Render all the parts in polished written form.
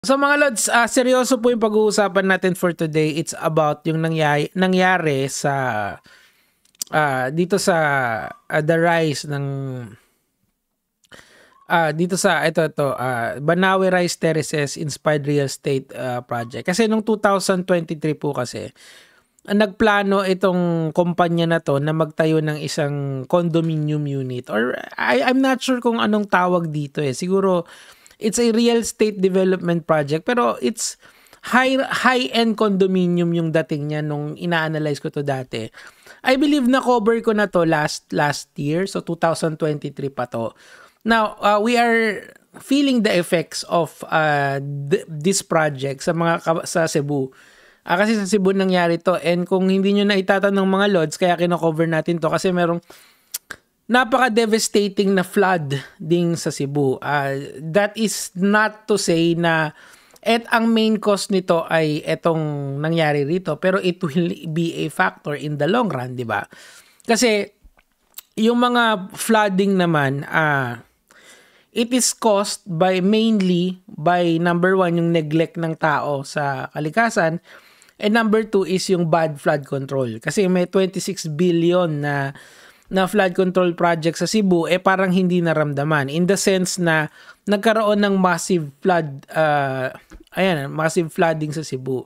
So mga lods, seryoso po yung pag-uusapan natin for today. It's about yung nangyari sa dito sa the rise ng dito sa ito Banawe Rice Terraces Inspired Real Estate Project. Kasi nung 2023 po kasi nagplano itong kumpanya na to na magtayo ng isang condominium unit, or I'm not sure kung anong tawag dito eh. Siguro it's a real estate development project, pero it's high-end condominium yung dating niya nung ina-analyze ko to dati. I believe na cover ko na to last year, so 2023 pa to. Now, we are feeling the effects of this project sa Cebu. Kasi sa Cebu nangyari to, and kung hindi nyo na itatanong mga lods, kaya kino-cover natin to kasi merong napaka-devastating na flood ding sa Cebu. That is not to say na ang main cause nito ay etong nangyari rito, pero it will be a factor in the long run, di ba? Kasi yung mga flooding naman, it is caused mainly by number one, yung neglect ng tao sa kalikasan, and number two is yung bad flood control. Kasi may 26 billion na flood control project sa Cebu, parang hindi naramdaman. In the sense na nagkaroon ng massive flooding sa Cebu.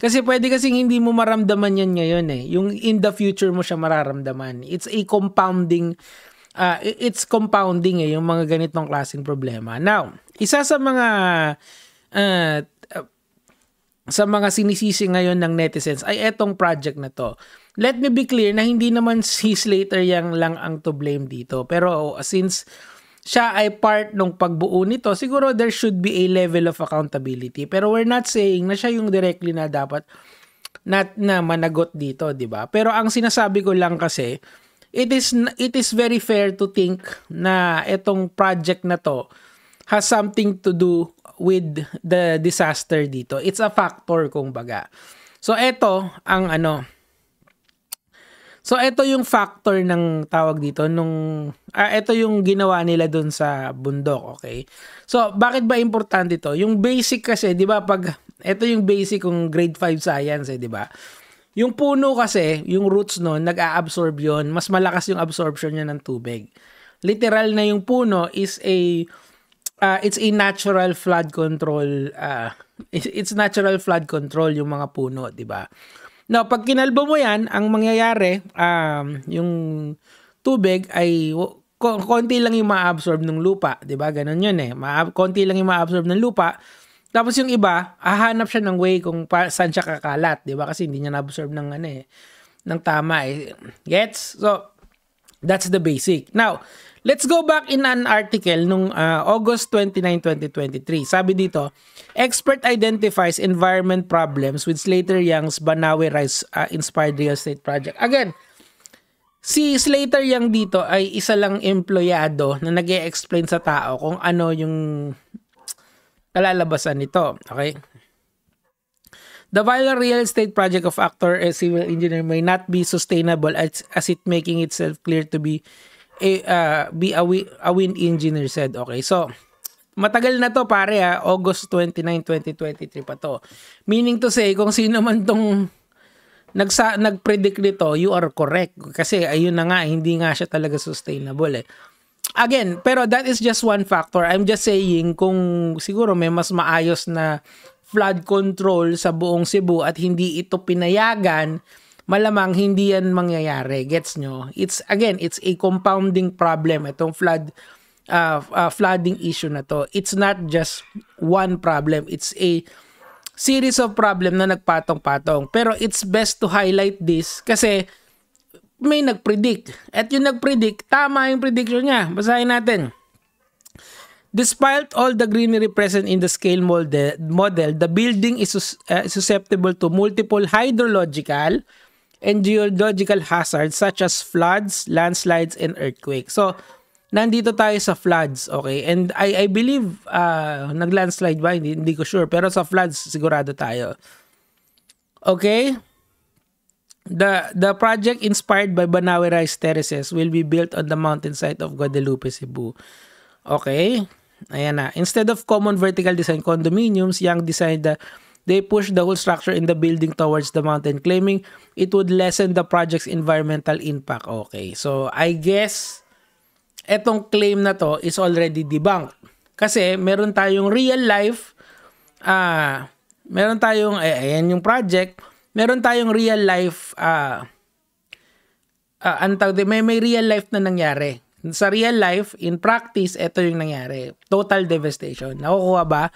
Kasi pwede kasing hindi mo maramdaman yan ngayon eh. Yung in the future mo siya mararamdaman. It's compounding yung mga ganitong klaseng problema. Now, isa sa mga sinisisi ngayon ng netizens ay etong project na to. Let me be clear na hindi naman si Slater Yang lang ang to blame dito. Pero since siya ay part ng pagbuo nito, siguro there should be a level of accountability. Pero we're not saying na siya yung directly na dapat na managot dito, di ba? Pero ang sinasabi ko lang kasi, it is very fair to think na etong project na to has something to do with the disaster dito. It's a factor kumbaga. So ito yung factor ng tawag dito ito yung ginawa nila dun sa bundok, okay? So bakit ba importante ito? Yung basic kasi, 'di ba, ito yung basic kung grade 5 science di ba? Yung puno kasi, yung roots noon nag-a-absorb 'yon, mas malakas yung absorption niya ng tubig. Literal na yung puno is it's a natural flood control. It's natural flood control yung mga puno, 'di ba? Now, pag kinalbo mo 'yan, ang mangyayari yung tubig ay konti lang yung ma-absorb ng lupa, 'di ba? Ganun 'yun eh. Konti lang yung ma-absorb ng lupa. Tapos yung iba, hahanap siya ng way kung saan siya kakalat, 'di ba? Kasi hindi niya na-absorb ng tama eh. Gets? So, that's the basic. Now, let's go back in an article nung August 29, 2023. Sabi dito, expert identifies environment problems with Slater Yang's Banawe Rice Inspired Real Estate Project. Again, si Slater Yang dito ay isa lang empleyado na nag-e-explain sa tao kung ano yung kalalabasan nito. Okay? The viral real estate project of actor and civil engineer may not be sustainable as it making itself clear to be a wind engineer said. Okay, so matagal na to pare August 29, 2023 pa to. Meaning to say, kung sino man tong nag-predict nito, you are correct. Kasi ayun na nga, hindi nga siya talaga sustainable eh. Again, pero that is just one factor. I'm just saying, kung siguro may mas maayos na flood control sa buong Cebu at hindi ito pinayagan, malamang hindi yan mangyayari. Gets nyo? It's a compounding problem. Itong flooding issue na to. It's not just one problem. It's a series of problem na nagpatong-patong. Pero it's best to highlight this kasi may nag-predict. At yung nag-predict, tama yung prediction niya. Basahin natin. Despite all the greenery present in the scale model, the building is susceptible to multiple hydrological and geological hazards such as floods, landslides, and earthquakes. So, nandito tayo sa floods, okay? And I believe nag-landslide ba? Hindi ko sure. Pero sa floods, sigurado tayo. Okay? The project inspired by Banawe Rice Terraces will be built on the mountainside of Guadalupe, Cebu. Okay? Ayan na. Instead of common vertical design condominiums, Young designed they pushed the whole structure in the building towards the mountain, claiming it would lessen the project's environmental impact. Okay, so I guess etong claim na to is already debunked. Kasi meron tayong real life, meron tayong, ayan yung project, meron tayong real life, may real life na nangyari. Sa real life, in practice, ito yung nangyari. Total devastation. Nakukuha ba?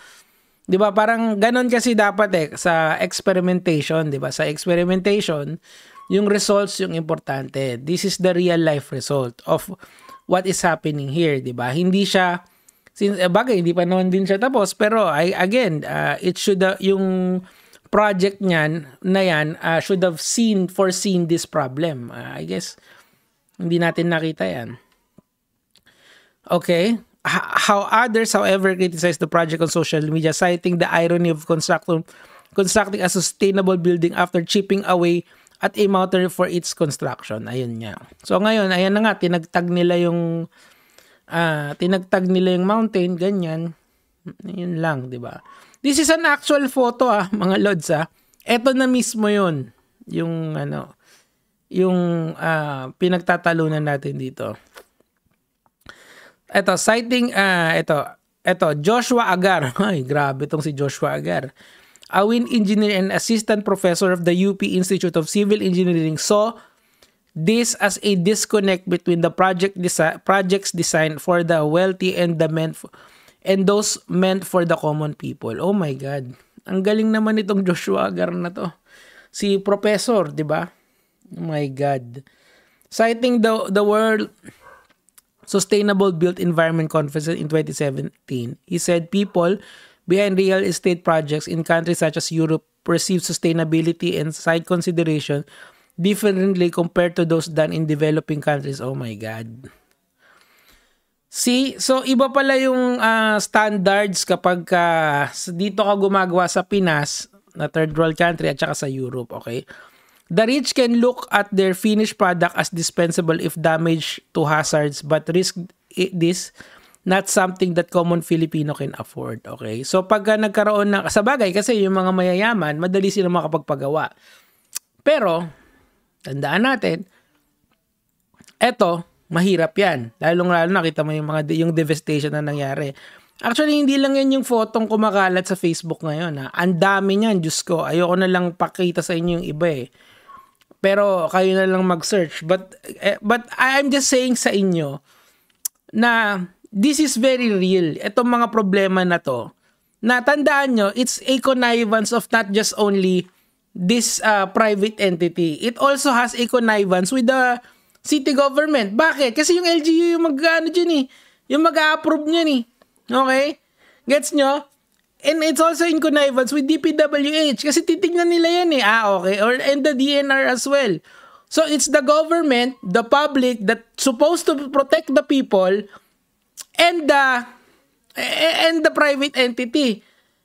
'Di ba? Parang ganon kasi dapat sa experimentation, 'di ba? Sa experimentation, yung results yung importante. This is the real life result of what is happening here, 'di ba? Hindi siya bagay, hindi pa naman din siya tapos, pero it should yung project niyan na yan should have foreseen this problem. I guess hindi natin nakita yan. Okay. How others, however, criticize the project on social media, citing the irony of constructing a sustainable building after chipping away at a mountain for its construction. Ayun nga. So ngayon, ayan na nga, tinagtag nila yung mountain, ganyan. Yun lang, di ba? This is an actual photo mga lods Ito na mismo yun. Yung pinagtatalunan natin dito. Ito, citing, ito, Joshua Agar. Ay, grabe itong si Joshua Agar. A wind engineer and assistant professor of the UP Institute of Civil Engineering saw this as a disconnect between the project's design for the wealthy and those meant for the common people. Oh my God. Ang galing naman itong Joshua Agar na to. Si professor, di ba? Oh my God. Citing the World Sustainable Built Environment Conference in 2017, he said people behind real estate projects in countries such as Europe perceive sustainability and site consideration differently compared to those done in developing countries. Oh my God. See, so iba pala yung standards kapag dito ka gumagawa sa Pinas, na third world country, at saka sa Europe, okay? The rich can look at their finished product as dispensable if damaged to hazards, but risk this not something that common Filipino can afford. Okay? So pagka nagkaroon ng, sa bagay kasi yung mga mayayaman, madali silang makapagpagawa. Pero, tandaan natin, eto, mahirap yan. Lalong-lalo nakita mo yung devastation na nangyari. Actually, hindi lang yan yung photong kumakalat sa Facebook ngayon. Ang dami niyan, Diyos ko. Ayoko na lang pakita sa inyo yung iba Pero kayo na lang mag-search. But I'm just saying sa inyo na this is very real. Itong mga problema na to, na tandaan nyo, it's a connivance of not just only this private entity. It also has a connivance with the city government. Bakit? Kasi yung LGU yung yung mag-a-approve niyan Okay? Gets nyo? And it's also in connivance with DPWH kasi titignan nila yan okay. And the DNR as well. So it's the government, the public that's supposed to protect the people and the private entity.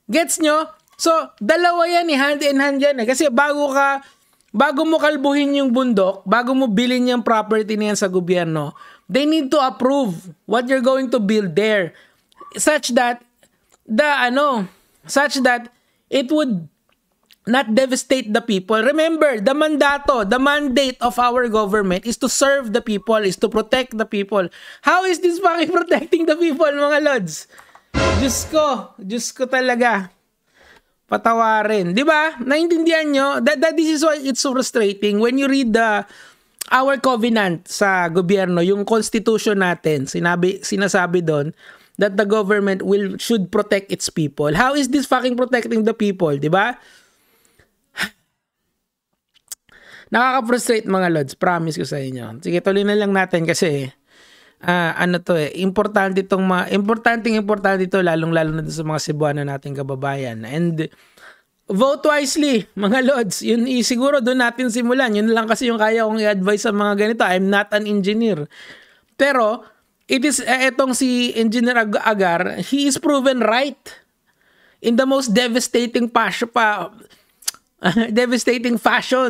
Gets nyo? So dalawa yan hand in hand yan Kasi bago mo kalbuhin yung bundok, bago mo bilhin yung property niyan sa gobyerno, they need to approve what you're going to build there. Such that it would not devastate the people. Remember, the mandate of our government is to serve the people, is to protect the people. How is this fucking protecting the people, mga lods? Diyos ko talaga. Patawarin. Di ba? Naintindihan nyo? This is why it's so frustrating. When you read our covenant sa gobyerno, yung constitution natin, sinasabi doon, that the government should protect its people. How is this fucking protecting the people, di ba? Nakaka-frustrate mga lods, promise ko sa inyo. Sige, tuloy na lang natin kasi importante ito lalong-lalo na sa mga Cebuano nating kababayan. And vote wisely, mga lods. Yun siguro doon natin simulan. Yun lang kasi yung kaya kong i-advise sa mga ganito. I'm not an engineer. Pero it is etong si Engineer Agar, he is proven right in the most devastating fashion.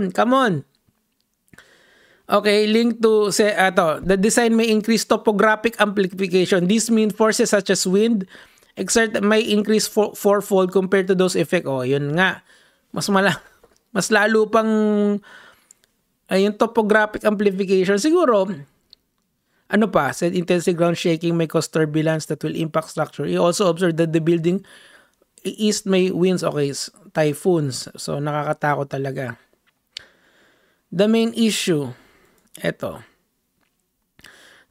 Come on. Okay, link to say the design may increase topographic amplification. This means forces such as wind may increase fourfold compared to those effect. Oh, yun nga. Mas lalo pang yung topographic amplification. Siguro, ano pa, said intensive ground shaking may cause turbulence that will impact structure. You also observe that the building east may winds, okay, typhoons. So, nakakatakot talaga. The main issue, eto.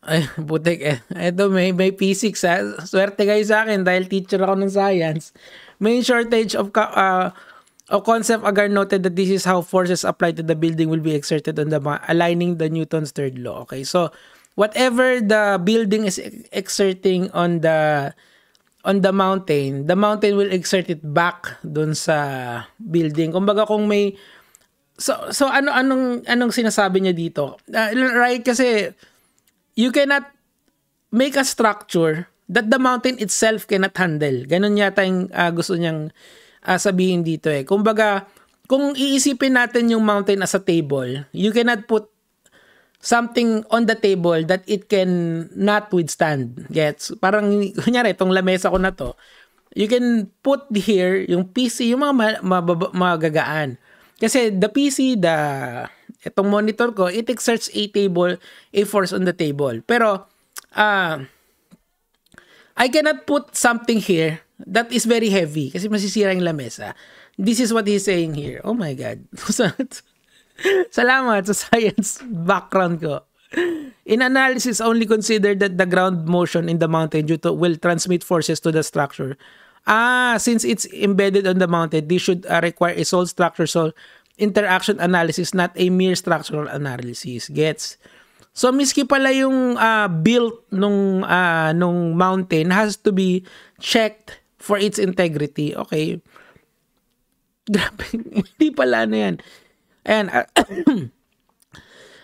Ay, putik eh. Eto, may physics ha. Swerte kayo sa akin dahil teacher ako ng science. Main shortage of concept agar noted that this is how forces applied to the building will be exerted on the aligning the Newton's third law. Okay, so whatever the building is exerting on the mountain, the mountain will exert it back dun sa building. Kumbaga kung may So anong sinasabi niya dito? Right, kasi you cannot make a structure that the mountain itself cannot handle. Ganun yata yung gusto niyang sabihin dito eh. Kumbaga, kung iisipin natin yung mountain as a table, you cannot put something on the table that it can not withstand. Gets? Parang, kunyari, itong lamesa ko na to, you can put here yung PC, yung mga magagaan. Kasi the PC, itong monitor ko, it exerts a force on the table. Pero, I cannot put something here that is very heavy kasi masisira yung lamesa. This is what he's saying here. Oh my God. Salamat sa science background ko. In analysis, only consider that the ground motion in the mountain will transmit forces to the structure. Since it's embedded on the mountain, this should require a solid structure, so interaction analysis, not a mere structural analysis. Gets? So, miski pala yung built nung mountain has to be checked for its integrity. Okay? Grabe. Hindi pala ano yan. Ayan.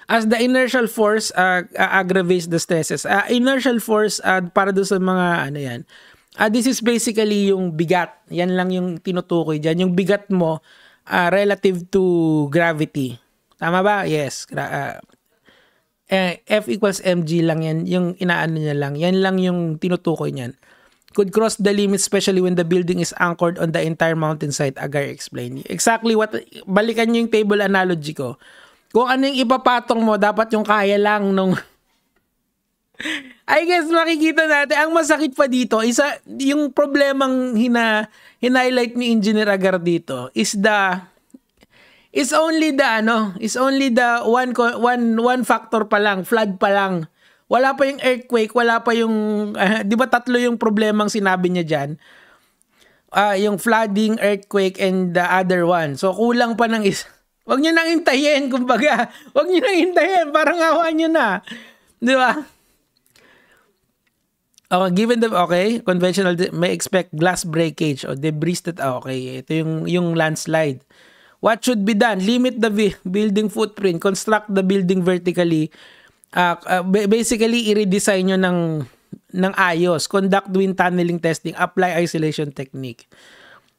As the inertial force aggravates the stresses. Inertial force, para doon sa mga ano yan, this is basically yung bigat. Yan lang yung tinutukoy dyan. Yung bigat mo relative to gravity. Tama ba? Yes. F equals mg lang yan. Yung inaano niya lang. Yan lang yung tinutukoy niyan. Could cross the limit especially when the building is anchored on the entire mountainside, Agar explained. Exactly balikan niyo yung table analogy ko. Kung ano yung ipapatong mo, dapat yung kaya lang nung I guess makikita natin, ang masakit pa dito, yung problemang hinighlight ni Engineer Agar dito is only the one factor pa lang, flood pa lang. Wala pa yung earthquake, wala pa yung, di ba tatlo yung problemang sinabi niya dyan? Yung flooding, earthquake, and the other one. So, kulang pa ng isa. Huwag nyo nang hintayin, kumbaga. Huwag nyo nang hintayin, parang awa nyo na. Di ba? Okay, conventional may expect glass breakage or debris that, okay, ito yung landslide. What should be done? Limit the building footprint, construct the building vertically, basically i-redesign nyo ng ayos, conduct wind tunneling testing, apply isolation technique.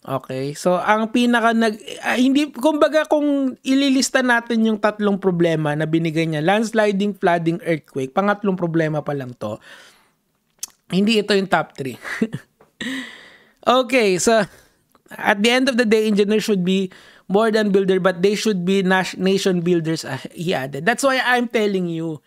Okay, so ang hindi, kumbaga kung ililista natin yung tatlong problema na binigay niya, landsliding, flooding, earthquake, pangatlong problema pa lang to. Hindi ito yung top 3. Okay, so at the end of the day, engineers should be more than builder, but they should be nation builders, he added. That's why I'm telling you.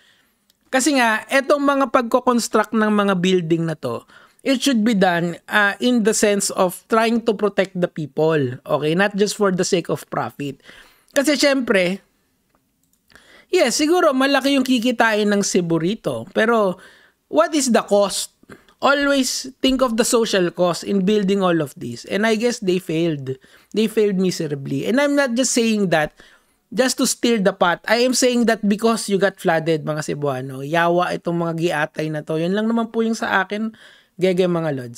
Kasi nga, etong mga pagko-construct ng mga building na to, it should be done in the sense of trying to protect the people. Okay? Not just for the sake of profit. Kasi syempre, yes, siguro malaki yung kikitain ng Cebu rito. Pero, what is the cost? Always think of the social cost in building all of this. And I guess they failed. They failed miserably. And I'm not just saying that just to stir the pot. I am saying that because you got flooded, mga Cebuano. Yawa itong mga giatay na to. Yun lang naman po yung sa akin. Gege mga lods.